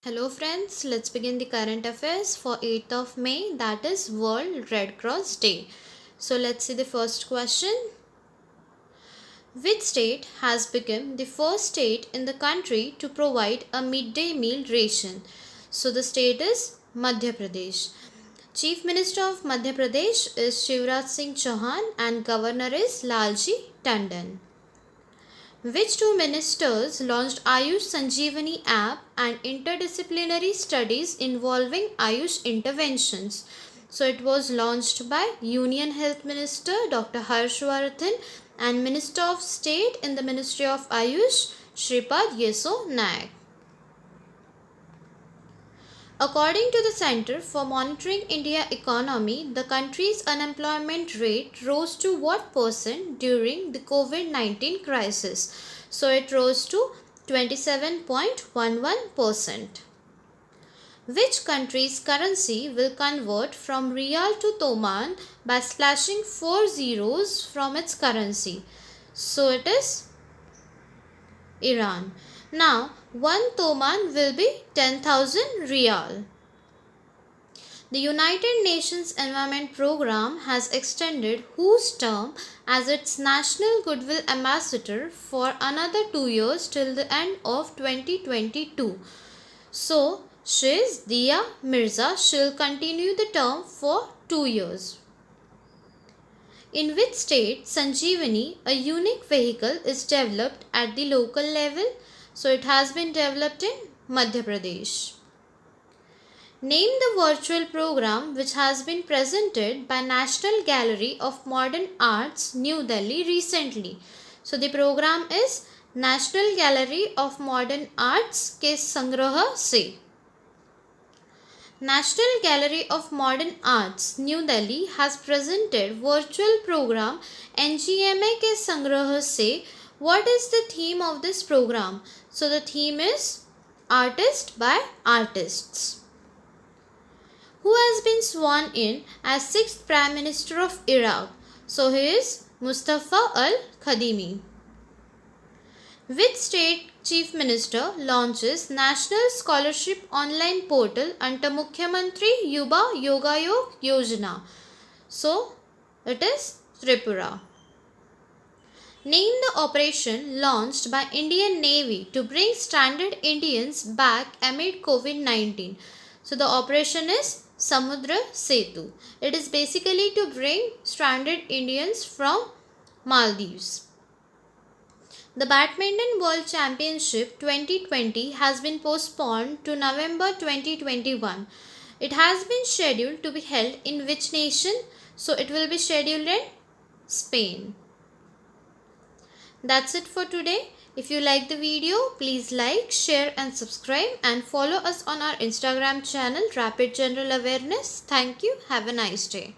Hello friends, let's begin the current affairs for 8th of May, that is World Red Cross Day. So let's see the first question. Which state has become the first state in the country to provide a midday meal ration? So the state is Madhya Pradesh. Chief Minister of Madhya Pradesh is Shivraj Singh Chauhan and Governor is Lalji Tandon. Which two ministers launched Ayush Sanjeevani app and interdisciplinary studies involving Ayush interventions? So it was launched by Union Health Minister Dr. Harshvardhan and Minister of State in the Ministry of Ayush Shripad Yeso Nayak. According to the Center for Monitoring India Economy, the country's unemployment rate rose to what percent during the COVID-19 crisis? So it rose to 27.11%. Which country's currency will convert from Riyal to Toman by slashing 4 zeros from its currency? So it is Iran. Now, 1 Toman will be 10,000 Riyal. The United Nations Environment Programme has extended whose term as its National Goodwill Ambassador for another 2 years till the end of 2022. So, Shiz Dia Mirza shall continue the term for 2 years. In which state Sanjeevani, a unique vehicle, is developed at the local level? So it has been developed in Madhya Pradesh. Name the virtual program which has been presented by National Gallery of Modern Arts, New Delhi recently. So the program is National Gallery of Modern Arts के संग्रह से. National Gallery of Modern Arts, New Delhi has presented virtual program NGMA के संग्रह से. What is the theme of this program? So the theme is Artist by Artists. Who has been sworn in as 6th Prime Minister of Iraq? So he is Mustafa Al-Kadhimi. Which state Chief Minister launches National Scholarship Online Portal under Mukhyamantri Yuba Yogayog Yojana? So it is Tripura. Name the operation launched by Indian Navy to bring stranded Indians back amid COVID-19. So the operation is Samudra Setu. It is basically to bring stranded Indians from Maldives. The Badminton World Championship 2020 has been postponed to November 2021. It has been scheduled to be held in which nation? So it will be scheduled in Spain. That's it for today. If you like the video, please like, share and subscribe and follow us on our Instagram channel Rapid General Awareness. Thank you. Have a nice day.